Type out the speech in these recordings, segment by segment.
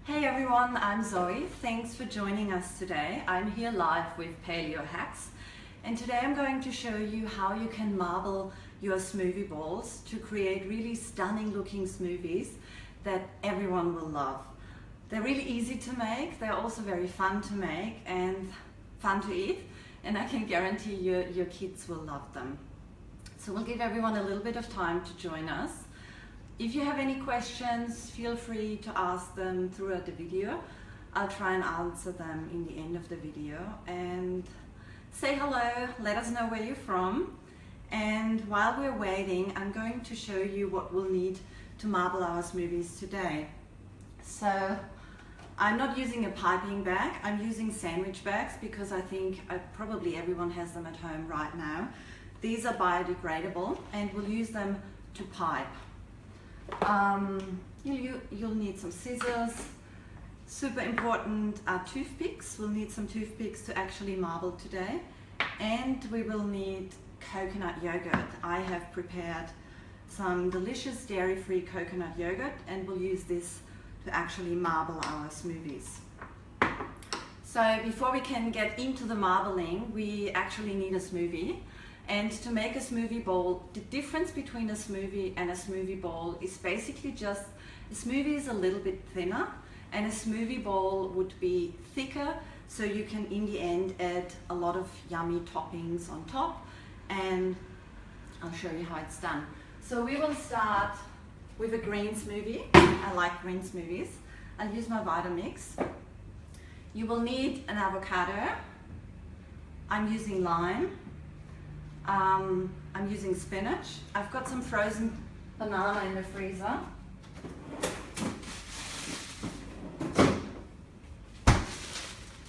Hey everyone, I'm Zoe. Thanks for joining us today. I'm here live with Paleo Hacks, and today I'm going to show you how you can marble your smoothie bowls to create really stunning looking smoothies that everyone will love. They're really easy to make, they're also very fun to make and fun to eat, and I can guarantee your kids will love them. So we'll give everyone a little bit of time to join us. If you have any questions, feel free to ask them throughout the video. I'll try and answer them in the end of the video. And say hello, let us know where you're from. And while we're waiting, I'm going to show you what we'll need to marble our smoothies today. So I'm not using a piping bag, I'm using sandwich bags because I think probably everyone has them at home right now. These are biodegradable and we'll use them to pipe. You'll need some scissors. Super important are toothpicks. We'll need some toothpicks to actually marble today. And we will need coconut yogurt. I have prepared some delicious dairy-free coconut yogurt and we'll use this to actually marble our smoothies. So before we can get into the marbling, we actually need a smoothie. And to make a smoothie bowl, the difference between a smoothie and a smoothie bowl is basically just a smoothie is a little bit thinner and a smoothie bowl would be thicker, so you can in the end add a lot of yummy toppings on top, and I'll show you how it's done. So we will start with a green smoothie. I like green smoothies. I'll use my Vitamix. You will need an avocado. I'm using lime. I'm using spinach. I've got some frozen banana in the freezer.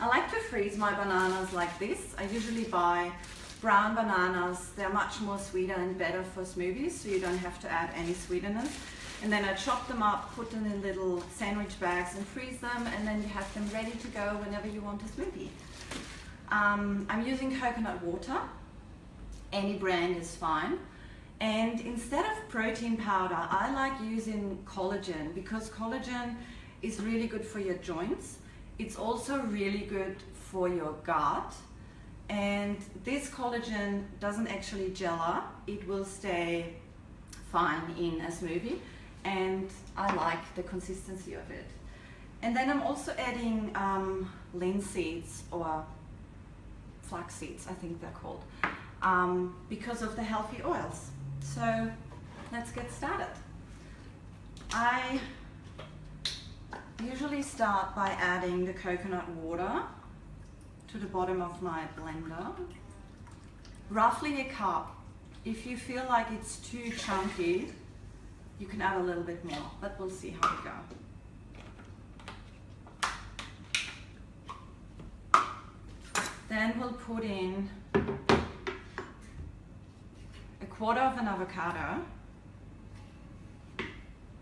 I like to freeze my bananas like this. I usually buy brown bananas. They're much more sweeter and better for smoothies, so you don't have to add any sweeteners. And then I chop them up, put them in little sandwich bags and freeze them, and then you have them ready to go whenever you want a smoothie. I'm using coconut water. Any brand is fine. And instead of protein powder, I like using collagen because collagen is really good for your joints. It's also really good for your gut. And this collagen doesn't actually gel up. It will stay fine in a smoothie. And I like the consistency of it. And then I'm also adding linseed seeds or flax seeds, I think they're called. Because of the healthy oils. So let's get started. I usually start by adding the coconut water to the bottom of my blender. Roughly a cup. If you feel like it's too chunky, you can add a little bit more, but we'll see how we go. Then we'll put in a quarter of an avocado.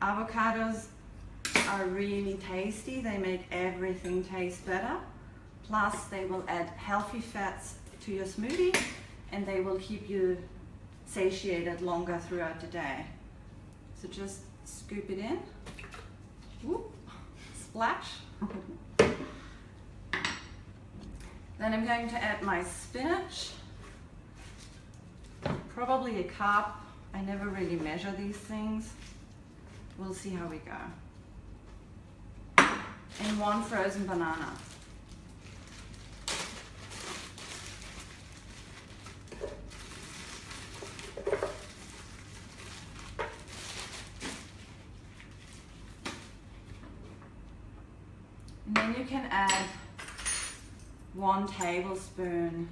Avocados are really tasty. They make everything taste better. Plus they will add healthy fats to your smoothie and they will keep you satiated longer throughout the day. So just scoop it in. Whoop, splash. Then I'm going to add my spinach. Probably a cup. I never really measure these things. We'll see how we go. And one frozen banana. And then you can add 1 tablespoon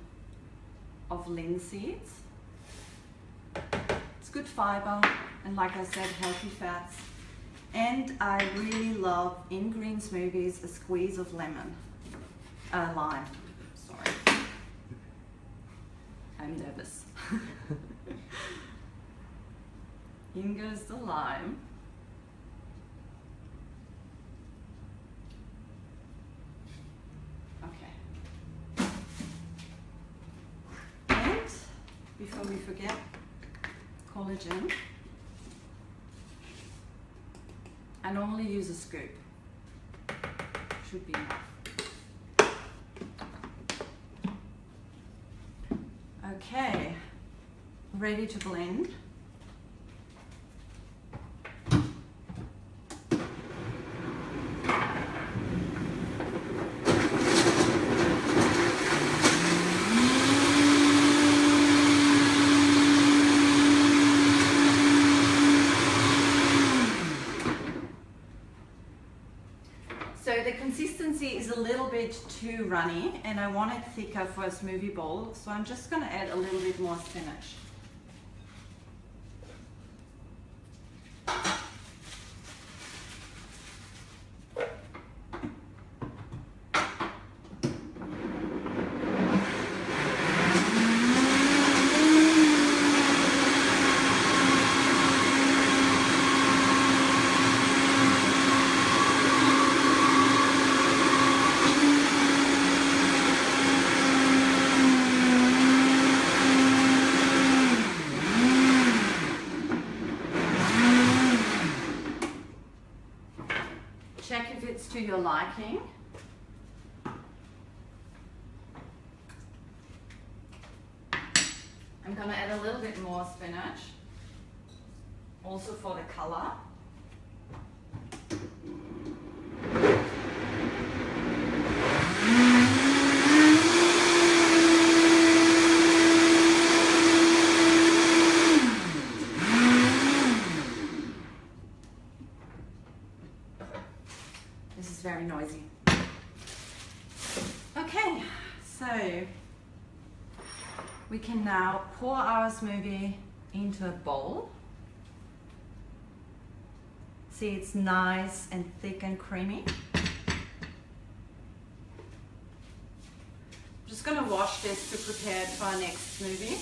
of linseed seeds. It's good fiber and, like I said, healthy fats. And I really love in green smoothies a squeeze of lime. Sorry, I'm nervous. In goes the lime. Okay. And before we forget, collagen. I normally use a scoop. should be enough. Okay, ready to blend. So the consistency is a little bit too runny and I want it thicker for a smoothie bowl, so I'm just going to add a little bit more spinach. Check if it's to your liking. I'm going to add a little bit more spinach, also for the color. This is very noisy. Okay, so we can now pour our smoothie into a bowl. See, it's nice and thick and creamy. I'm just going to wash this to prepare it for our next smoothie.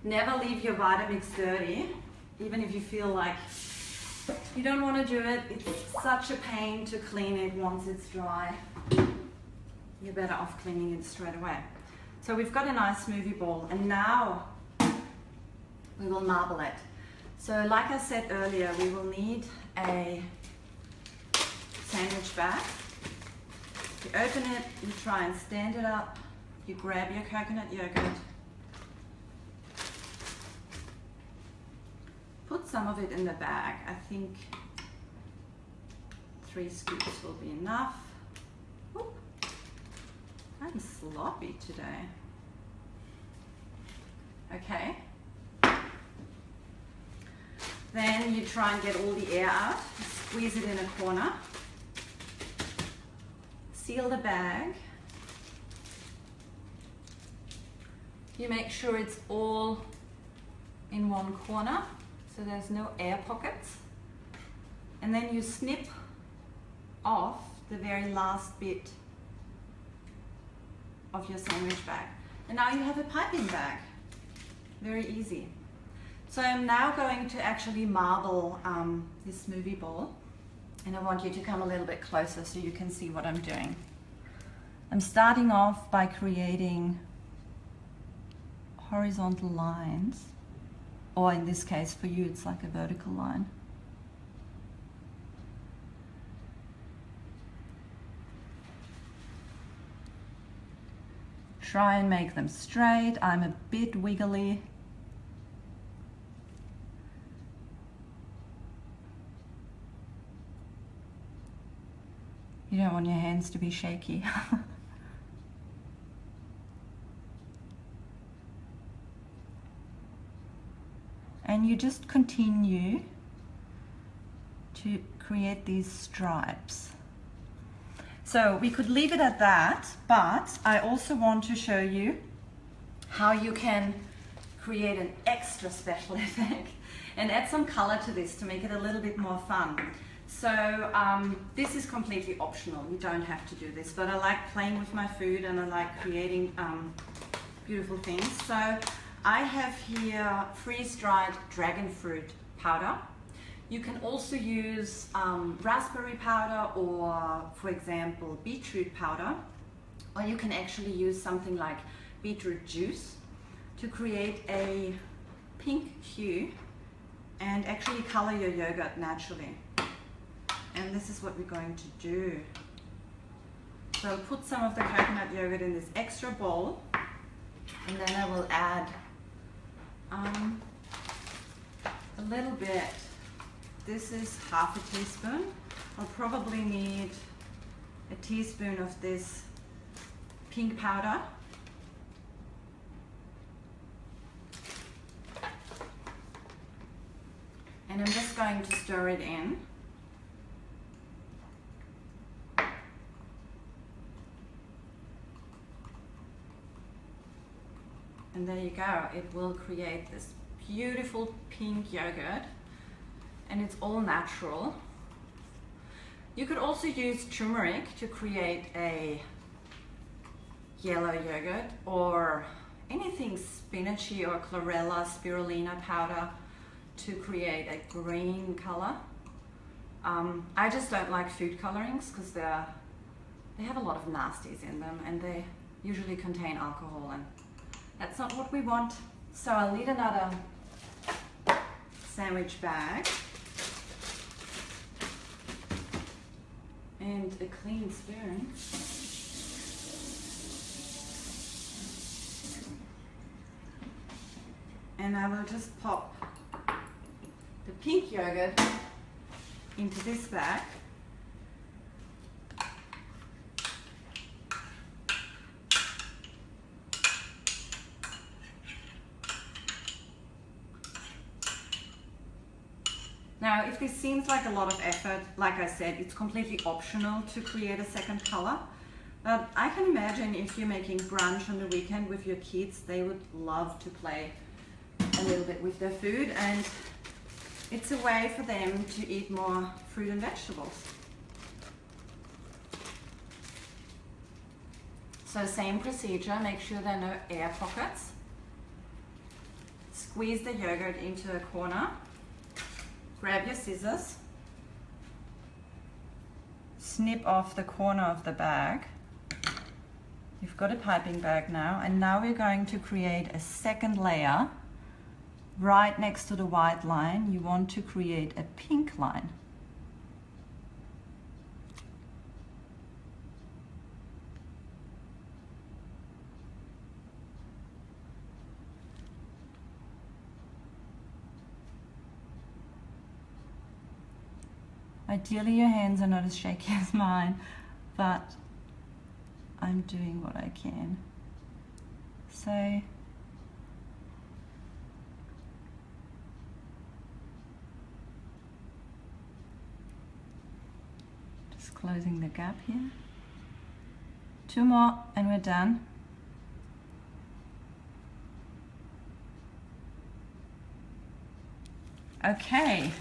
Never leave your Vitamix dirty, even if you feel like you don't want to do it. It's such a pain to clean it once it's dry. You're better off cleaning it straight away. So we've got a nice smoothie bowl, and now we will marble it. So like I said earlier, we will need a sandwich bag. You open it, you try and stand it up, you grab your coconut yogurt, put some of it in the bag. I think 3 scoops will be enough. Oop. I'm sloppy today. Okay. Then you try and get all the air out. Squeeze it in a corner. Seal the bag. You make sure it's all in one corner, so there's no air pockets. And then you snip off the very last bit of your sandwich bag. And now you have a piping bag. Very easy. So I'm now going to actually marble this smoothie bowl. And I want you to come a little bit closer so you can see what I'm doing. I'm starting off by creating horizontal lines. Or in this case, for you, it's like a vertical line. Try and make them straight. I'm a bit wiggly. You don't want your hands to be shaky. And you just continue to create these stripes. So we could leave it at that, but I also want to show you how you can create an extra special effect and add some color to this to make it a little bit more fun. So this is completely optional. You don't have to do this, but I like playing with my food and I like creating beautiful things. So I have here freeze-dried dragon fruit powder. You can also use raspberry powder or, for example, beetroot powder, or you can actually use something like beetroot juice to create a pink hue and actually color your yogurt naturally. And this is what we're going to do. So I'll put some of the coconut yogurt in this extra bowl, and then I will add a little bit. This is half a teaspoon. I'll probably need a teaspoon of this pink powder. And I'm just going to stir it in. And there you go. It will create this beautiful pink yogurt, and it's all natural. You could also use turmeric to create a yellow yogurt, or anything spinachy or chlorella, spirulina powder to create a green color. I just don't like food colorings because they have a lot of nasties in them, and they usually contain alcohol, and that's not what we want. So I'll need another sandwich bag and a clean spoon. And I will just pop the pink yogurt into this bag. Now, if this seems like a lot of effort, like I said, it's completely optional to create a second color. But I can imagine if you're making brunch on the weekend with your kids, they would love to play a little bit with their food, and it's a way for them to eat more fruit and vegetables. So same procedure, make sure there are no air pockets. Squeeze the yogurt into a corner. Grab your scissors, snip off the corner of the bag. You've got a piping bag now, and now we're going to create a second layer. Right next to the white line, you want to create a pink line. Ideally, your hands are not as shaky as mine, but I'm doing what I can. So, just closing the gap here. 2 more and we're done. Okay.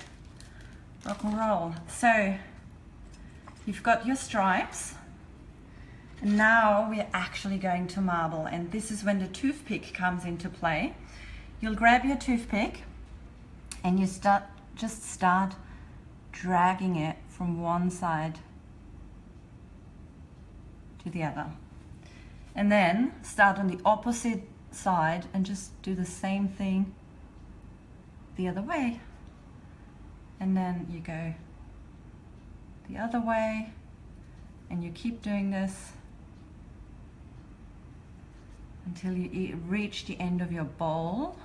Rock and roll. So you've got your stripes, and now we're actually going to marble, and this is when the toothpick comes into play. You'll grab your toothpick and you just start dragging it from one side to the other, and then start on the opposite side and just do the same thing the other way. And then you go the other way, and you keep doing this until you reach the end of your bowl.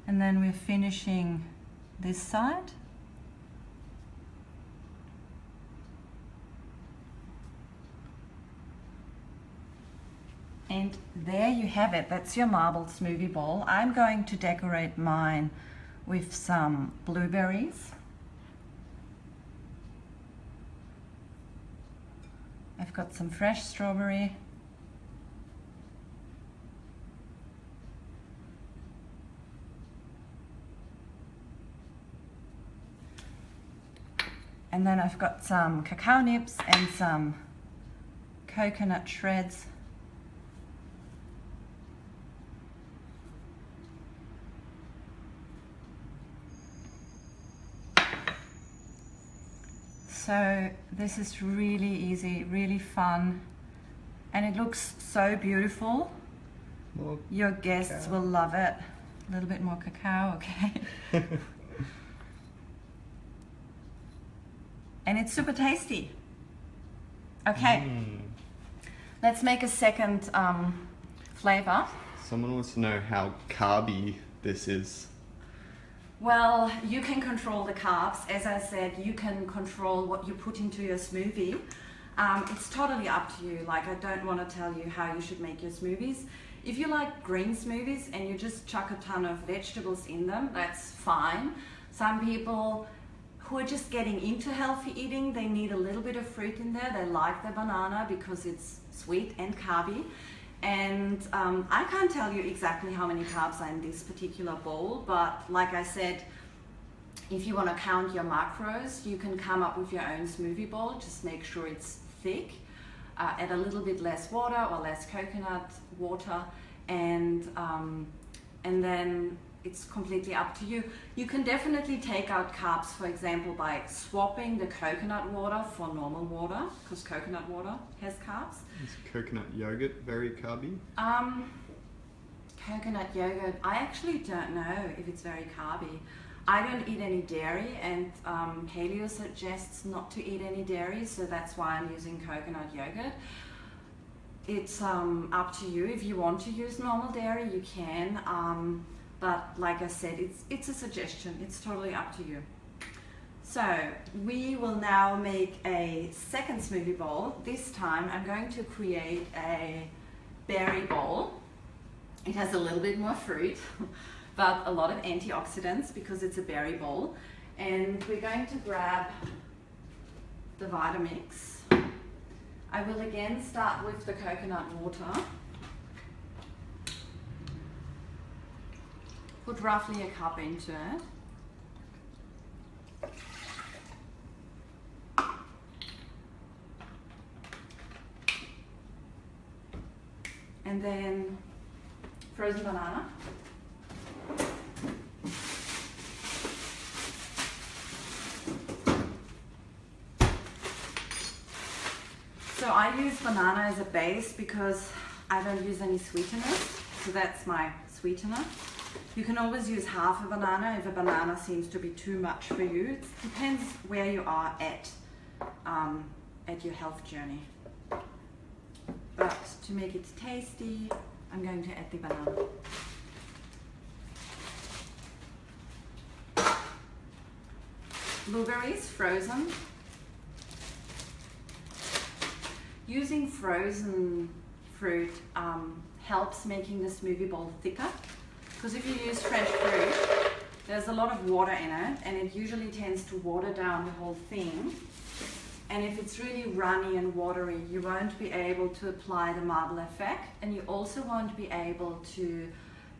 And then we're finishing this side. And there you have it. That's your marbled smoothie bowl. I'm going to decorate mine with some blueberries. I've got some fresh strawberry. And then I've got some cacao nibs and some coconut shreds. So this is really easy, really fun, and it looks so beautiful. More Your guests cacao. will love it. A little bit more cacao, okay? And it's super tasty. Okay, let's make a second flavor. Someone wants to know how carby this is. Well, you can control the carbs. As I said, you can control what you put into your smoothie. It's totally up to you. Like, I don't want to tell you how you should make your smoothies. If you like green smoothies and you just chuck a ton of vegetables in them, that's fine. Some people who are just getting into healthy eating, they need a little bit of fruit in there. They like the banana because it's sweet and carby. And I can't tell you exactly how many carbs are in this particular bowl, but like I said, if you want to count your macros, you can come up with your own smoothie bowl. Just make sure it's thick, add a little bit less water or less coconut water, and then it's completely up to you. You can definitely take out carbs, for example, by swapping the coconut water for normal water, because coconut water has carbs. Is coconut yogurt very carby? Coconut yogurt, I actually don't know if it's very carby. I don't eat any dairy, and paleo suggests not to eat any dairy, so that's why I'm using coconut yogurt. It's up to you. If you want to use normal dairy, you can. But like I said, it's a suggestion. It's totally up to you. So we will now make a second smoothie bowl. This time I'm going to create a berry bowl. It has a little bit more fruit, but a lot of antioxidants because it's a berry bowl. And we're going to grab the Vitamix. I will again start with the coconut water. Put roughly a cup into it. And then frozen banana. So I use banana as a base because I don't use any sweeteners. So that's my sweetener. You can always use half a banana if a banana seems to be too much for you. It depends where you are at your health journey. But to make it tasty, I'm going to add the banana. Blueberries, frozen. Using frozen fruit helps making the smoothie bowl thicker. Because if you use fresh fruit, there's a lot of water in it, and it usually tends to water down the whole thing. And if it's really runny and watery, you won't be able to apply the marble effect, and you also won't be able to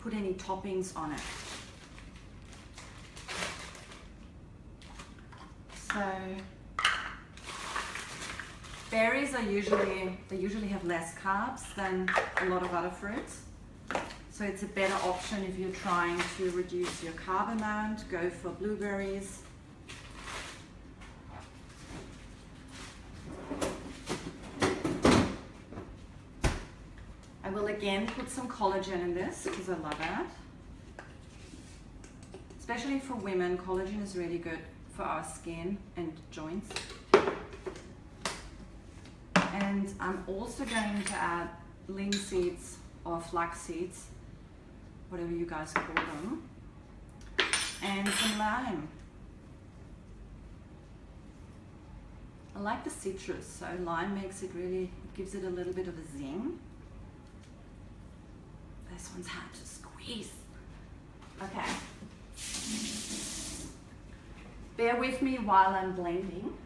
put any toppings on it. So berries are usually have less carbs than a lot of other fruits. So it's a better option if you're trying to reduce your carb amount, go for blueberries. I will again put some collagen in this because I love it. Especially for women, collagen is really good for our skin and joints. And I'm also going to add linseed or flax seeds, whatever you guys call them, and some lime. I like the citrus, so lime makes it really, gives it a little bit of a zing. This one's hard to squeeze. Okay. Bear with me while I'm blending.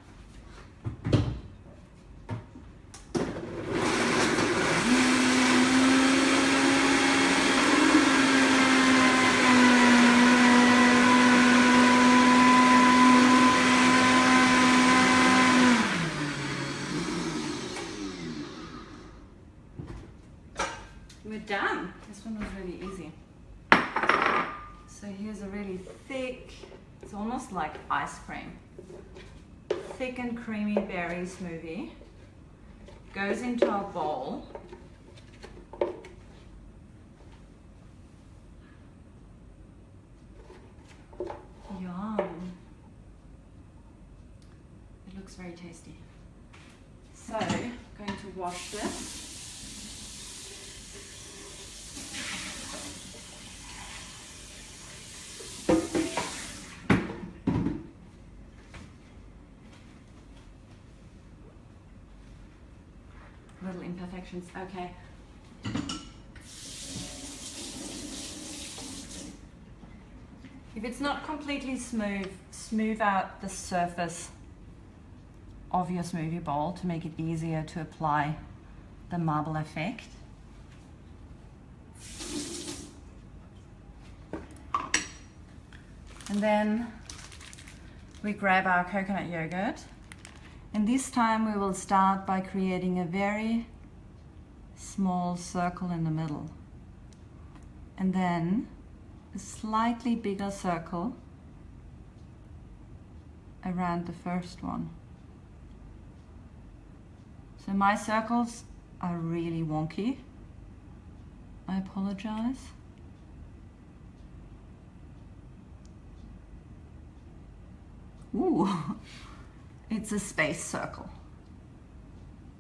We're done. This one was really easy. So here's a really thick, it's almost like ice cream. thick and creamy berry smoothie goes into our bowl. Yum. It looks very tasty. So, I'm going to wash this. Little imperfections, okay. If it's not completely smooth, smooth out the surface of your smoothie bowl to make it easier to apply the marble effect. And then we grab our coconut yogurt, and this time we will start by creating a very small circle in the middle, and then a slightly bigger circle around the first one. So my circles are really wonky. I apologize. Ooh, it's a space circle.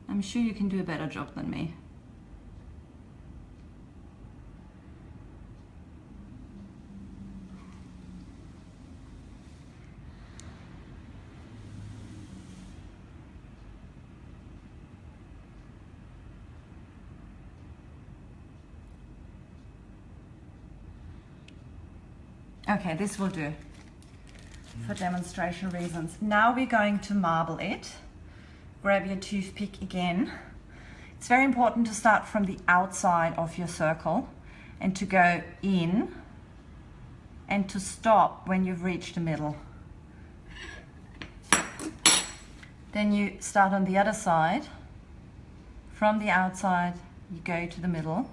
I'm sure you can do a better job than me. Okay, this will do for demonstration reasons. Now we're going to marble it. Grab your toothpick again. It's very important to start from the outside of your circle and to go in and to stop when you've reached the middle. Then you start on the other side. From the outside, you go to the middle.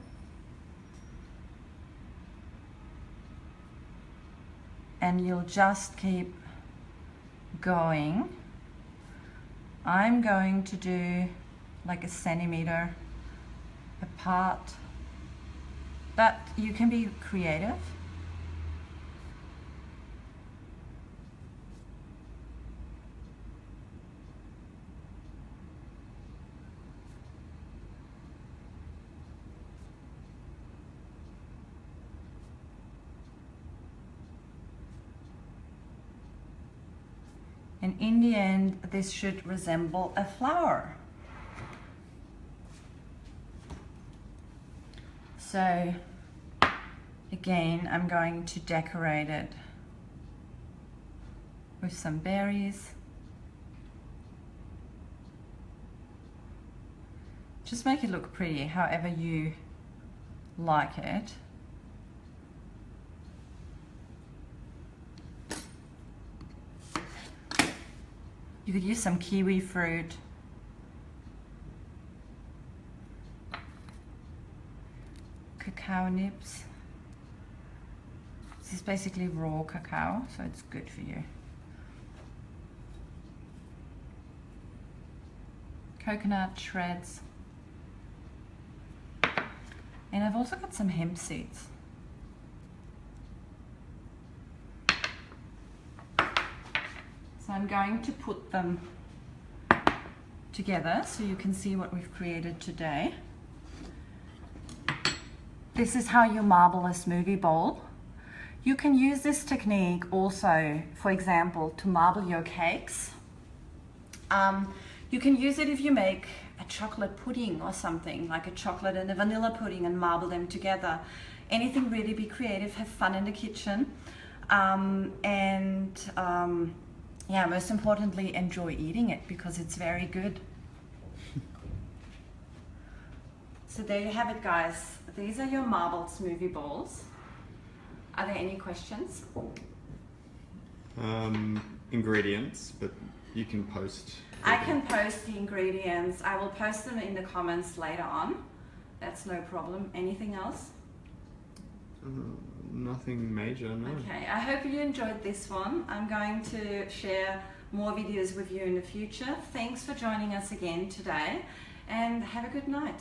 And you'll just keep going. I'm going to do like a centimeter apart, but you can be creative. And in the end, this should resemble a flower. So again, I'm going to decorate it with some berries. Just make it look pretty, however you like it. You could use some kiwi fruit. Cacao nibs. This is basically raw cacao, so it's good for you. Coconut shreds. And I've also got some hemp seeds. So I'm going to put them together so you can see what we've created today. This is how you marble a smoothie bowl. You can use this technique also, for example, to marble your cakes. You can use it if you make a chocolate pudding or something, like a chocolate and a vanilla pudding, and marble them together. Anything, really, be creative, have fun in the kitchen. Yeah, most importantly, enjoy eating it because it's very good. So there you have it, guys. These are your marbled smoothie bowls. Are there any questions? Ingredients, but you can post. I can post the ingredients. I will post them in the comments later on. That's no problem. Anything else? Nothing major, no. Okay, I hope you enjoyed this one. I'm going to share more videos with you in the future. Thanks for joining us again today, and have a good night.